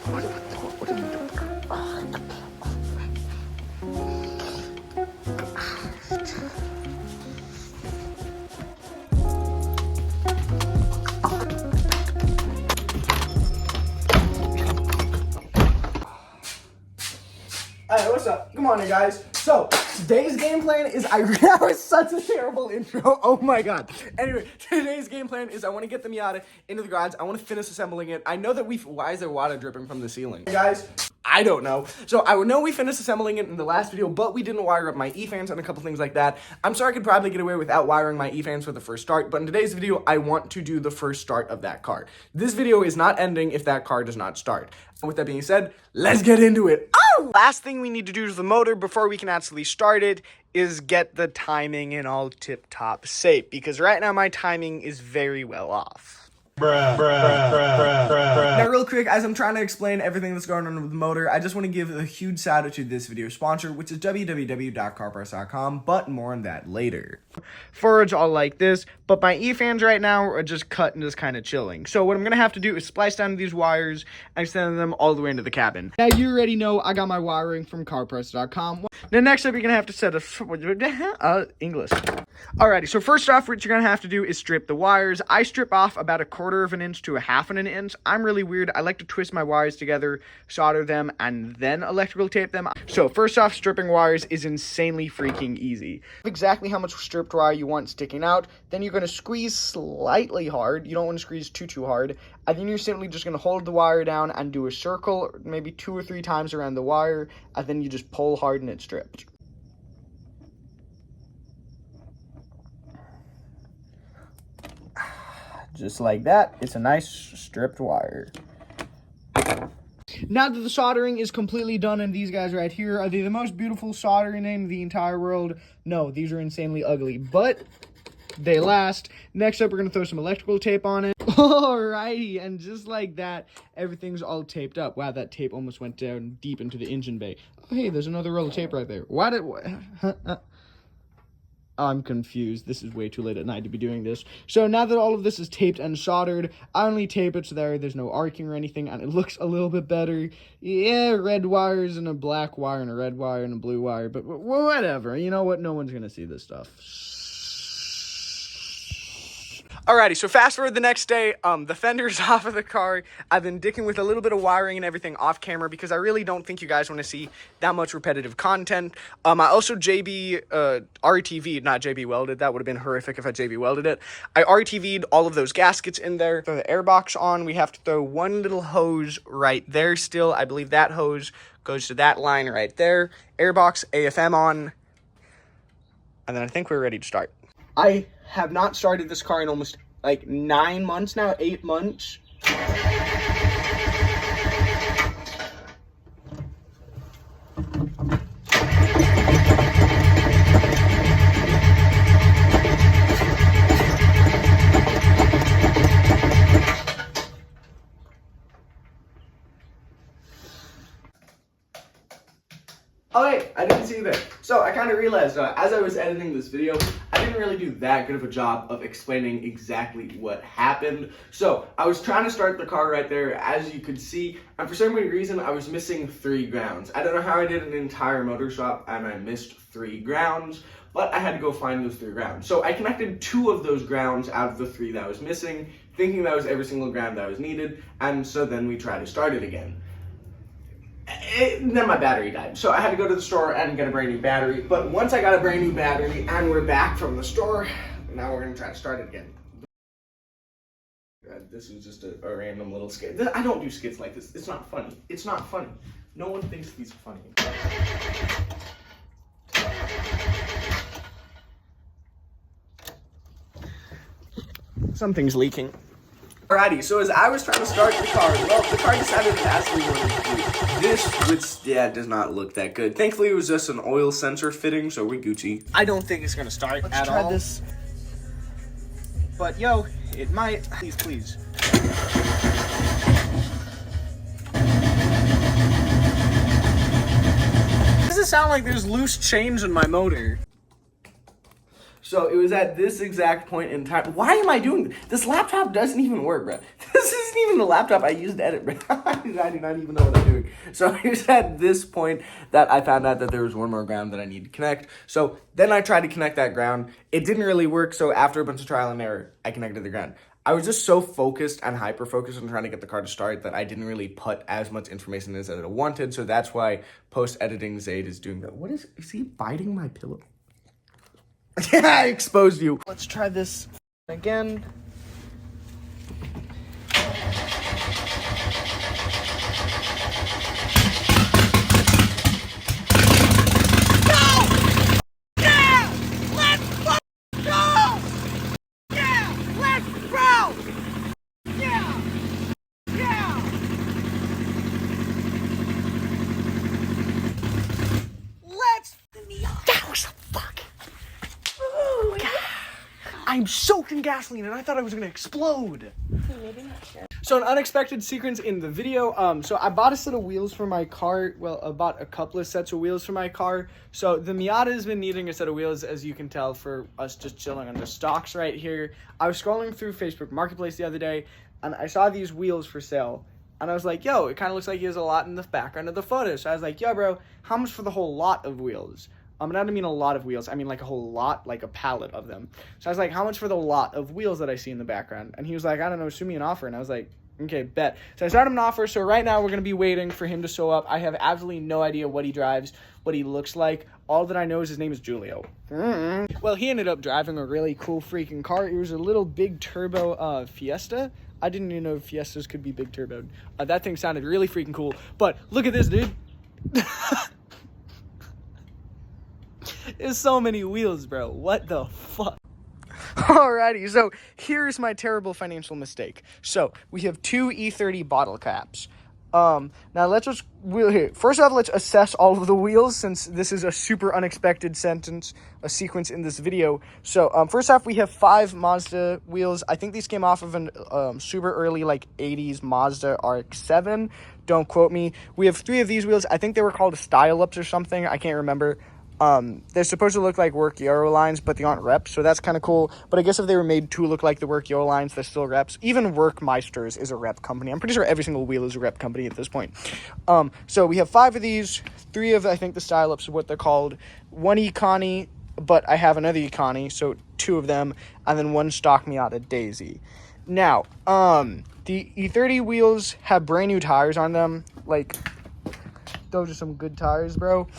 What am I doing? Alright, what's up? Good morning, guys. So, today's game plan is that was such a terrible intro. Oh my god. Anyway, today's game plan is I want to get the Miata into the garage. I want to finish assembling it. I know that why is there water dripping from the ceiling? Hey guys, I don't know. So, I know we finished assembling it in the last video, but we didn't wire up my E-fans and a couple things like that. I'm sorry I could probably get away without wiring my E-fans for the first start, but in today's video, I want to do the first start of that car. This video is not ending if that car does not start. And with that being said, let's get into it. Oh! Last thing we need to do to the motor before we can actually start it is get the timing in all tip-top shape, because right now my timing is very well off. Now real quick, as I'm trying to explain everything that's going on with the motor, I just want to give a huge shout out to this video sponsor, which is www.carparts.com, but more on that later. Forage all like this, but my E-fans right now are just cut and just kind of chilling. So what I'm going to have to do is splice down these wires and extend them all the way into the cabin. Now you already know I got my wiring from carparts.com. Now next up you're going to have to set a English. Alrighty, so first off what you're going to have to do is strip the wires. I strip off about 1/4 of an inch to 1/2 inch. I'm really weird. I like to twist my wires together, solder them, and then electrical tape them. So first off, stripping wires is insanely freaking easy. Exactly how much stripped wire you want sticking out, then you're going to squeeze slightly hard. You don't want to squeeze too hard. And then you're simply just going to hold the wire down and do a circle, maybe 2 or 3 times around the wire, and then you just pull hard and it's stripped. Just like that, it's a nice stripped wire. Now that the soldering is completely done, and these guys right here, are they the most beautiful soldering in the entire world? No, these are insanely ugly, but they last. Next up, we're going to throw some electrical tape on it. Alrighty, and just like that, everything's all taped up. Wow, that tape almost went down deep into the engine bay. Oh, hey, there's another roll of tape right there. Why did... I'm confused. This is way too late at night to be doing this. So now that all of this is taped and soldered, I only tape it so there's no arcing or anything, and it looks a little bit better. Yeah, red wires and a black wire and a red wire and a blue wire, but whatever. You know what? No one's gonna see this stuff. Alrighty, so fast forward the next day, the fender's off of the car. I've been dicking with a little bit of wiring and everything off camera because I really don't think you guys want to see that much repetitive content. I also RTV'd, not JB welded. That would have been horrific if I JB welded it. I RTV'd all of those gaskets in there. Throw the airbox on. We have to throw one little hose right there still. I believe that hose goes to that line right there. Airbox, AFM on. And then I think we're ready to start. I have not started this car in almost like 9 months now, 8 months. Oh wait, I didn't see you there. So I kind of realized as I was editing this video, I didn't really do that good of a job of explaining exactly what happened. So I was trying to start the car right there, as you could see, and for some reason I was missing 3 grounds. I don't know how I did an entire motor shop and I missed 3 grounds, but I had to go find those 3 grounds. So I connected 2 of those grounds out of the 3 that I was missing, thinking that was every single ground that was needed, and so then we tried to start it again. Then my battery died, so I had to go to the store and get a brand new battery. But once I got a brand new battery and we're back from the store, now we're gonna try to start it again. This is just a random little skit. I don't do skits like this. It's not funny. It's not funny. No one thinks these are funny. Something's leaking. Alrighty, so as I was trying to start the car, well, the car decided it actually wanted to do this, which, yeah, does not look that good. Thankfully, it was just an oil sensor fitting, so we're Gucci. I don't think it's gonna start at all. Let's try this. But, yo, it might. Please, please. Does it sound like there's loose change in my motor? So it was at this exact point in time. Why am I doing this? This laptop doesn't even work, bro. This isn't even the laptop I used to edit, bro. I do not even know what I'm doing. So it was at this point that I found out that there was one more ground that I need to connect. So then I tried to connect that ground. It didn't really work. So after a bunch of trial and error, I connected the ground. I was just so focused and hyper-focused on trying to get the car to start that I didn't really put as much information in as I wanted. So that's why post-editing Zaid is doing that. What is he biting my pillow? Yeah, I exposed you. Let's try this again. I'm soaked in gasoline and I thought I was gonna explode. Maybe not sure. So an unexpected sequence in the video. So I bought a set of wheels for my car. Well, I bought a couple of sets of wheels for my car. So the Miata has been needing a set of wheels, as you can tell, for us just chilling on the stocks right here. I was scrolling through Facebook Marketplace the other day and I saw these wheels for sale. And I was like, yo, it kind of looks like he has a lot in the background of the photo. So I was like, yo, bro, how much for the whole lot of wheels? And I don't mean a lot of wheels. I mean like a whole lot, like a pallet of them. So I was like, how much for the lot of wheels that I see in the background? And he was like, I don't know, shoot me an offer. And I was like, okay, bet. So I started him an offer. So right now we're going to be waiting for him to show up. I have absolutely no idea what he drives, what he looks like. All that I know is his name is Julio. Well, he ended up driving a really cool freaking car. It was a little big turbo Fiesta. I didn't even know Fiestas could be big turboed. That thing sounded really freaking cool. But look at this, dude. There's so many wheels, bro. What the fuck? Alrighty, so here's my terrible financial mistake. So we have two E30 bottle caps. Now let's just first off, let's assess all of the wheels, since this is a super unexpected sequence in this video. So first off, we have 5 Mazda wheels. I think these came off of an super early like 80s Mazda RX-7. Don't quote me. We have 3 of these wheels. I think they were called style ups or something. I can't remember. They're supposed to look like work Euro lines, but they aren't reps, so that's kind of cool. But I guess if they were made to look like the work Euro lines, they're still reps. Even Workmeisters is a rep company. I'm pretty sure every single wheel is a rep company at this point. So we have 5 of these, 3 of, I think, the style ups are what they're called, 1 Econi, but I have another Econi, so 2 of them, and then 1 stock Miata Daisy. Now, the E30 wheels have brand new tires on them. Like, those are some good tires, bro.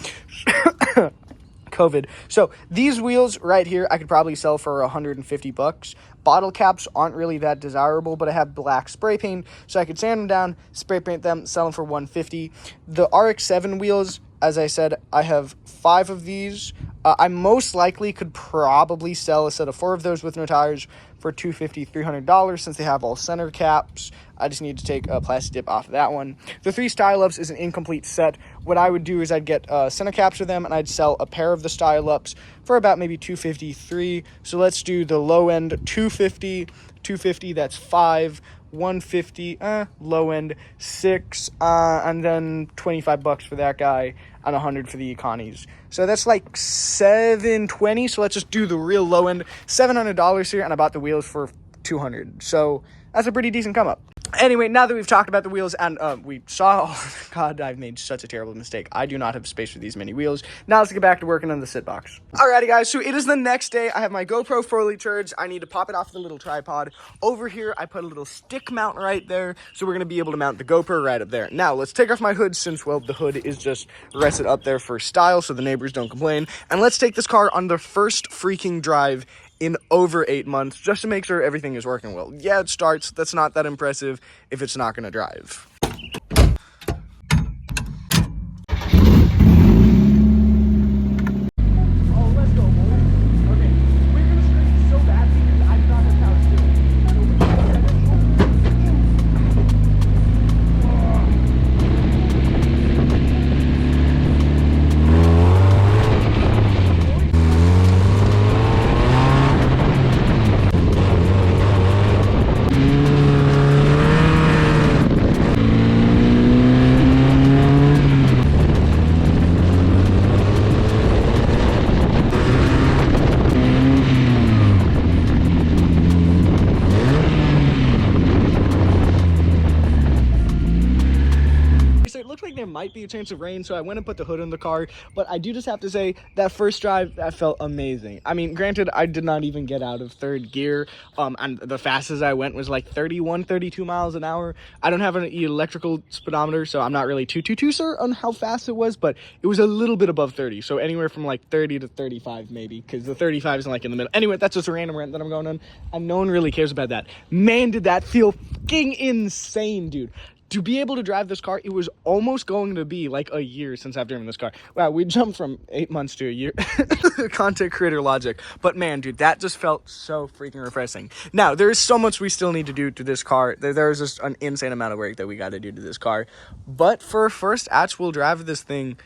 COVID. So these wheels right here, I could probably sell for $150. Bottle caps aren't really that desirable, but I have black spray paint, so I could sand them down, spray paint them, sell them for $150. The RX-7 wheels, as I said, I have 5 of these. I most likely could probably sell a set of 4 of those with no tires for $250, $300, since they have all center caps. I just need to take a plastic dip off of that one. The 3 style ups is an incomplete set. What I would do is I'd get center caps for them, and I'd sell a pair of the style ups for about maybe $253. So let's do the low end $250, that's 5, $150, low end 6, and then $25 for that guy, and $100 for the Econis. So that's like $720. So let's just do the real low end, $700 here, and I bought the wheels for $200. So that's a pretty decent come up. Anyway, now that we've talked about the wheels and we saw, oh, God, I've made such a terrible mistake. I do not have space for these many wheels. Now let's get back to working on the sit box. Alrighty, guys, so it is the next day. I have my GoPro fully charged. I need to pop it off the little tripod. Over here, I put a little stick mount right there, so we're going to be able to mount the GoPro right up there. Now, let's take off my hood, since, well, the hood is just rested up there for style, so the neighbors don't complain. And let's take this car on the first freaking drive in over 8 months, just to make sure everything is working well. Yeah, it starts. That's not that impressive if it's not going to drive. looks like there might be a chance of rain, so I went and put the hood in the car. But I do just have to say, that first drive, that felt amazing. I mean, granted, I did not even get out of third gear, and the fastest I went was like 31, 32 miles an hour. I don't have an electrical speedometer, so I'm not really too sure on how fast it was, but it was a little bit above 30, so anywhere from like 30 to 35 maybe, because the 35 is like in the middle. Anyway, that's just a random rant that I'm going on, and no one really cares about that. Man, did that feel fucking insane, dude. To be able to drive this car, it was almost going to be like a year since I've driven this car. Wow, we jumped from 8 months to a year. Content creator logic. But man, dude, that just felt so freaking refreshing. Now, there is so much we still need to do to this car. There's just an insane amount of work that we got to do to this car. But for a first actual drive of this thing,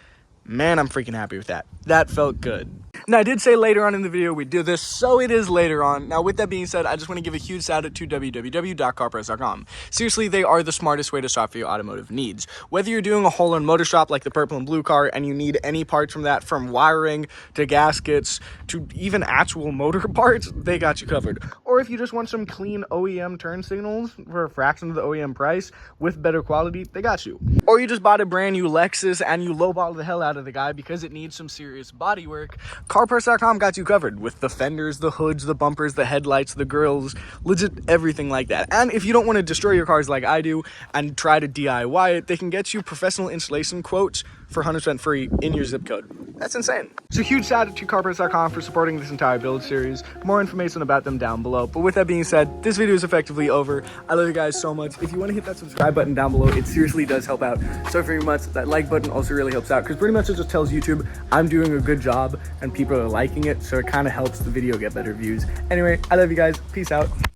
man, I'm freaking happy with that. That felt good. Now, I did say later on in the video we do this, so it is later on. Now, with that being said, I just want to give a huge shout out to www.carpress.com. Seriously, they are the smartest way to shop for your automotive needs. Whether you're doing a whole-in motor shop like the purple and blue car and you need any parts from that, from wiring to gaskets to even actual motor parts, they got you covered. Or if you just want some clean OEM turn signals for a fraction of the OEM price with better quality, they got you. Or you just bought a brand new Lexus and you lowballed the hell out of the guy because it needs some serious body work, CarPress.com got you covered with the fenders, the hoods, the bumpers, the headlights, the grills, legit everything like that. And if you don't want to destroy your cars like I do and try to DIY it, they can get you professional installation quotes for 100% free in your zip code. That's insane. So huge shout out to CarPress.com for supporting this entire build series. More information about them down below. But with that being said, this video is effectively over. I love you guys so much. If you want to hit that subscribe button down below, it seriously does help out so very much. That like button also really helps out because pretty much it just tells YouTube I'm doing a good job and people are liking it, so it kind of helps the video get better views. Anyway, I love you guys. Peace out.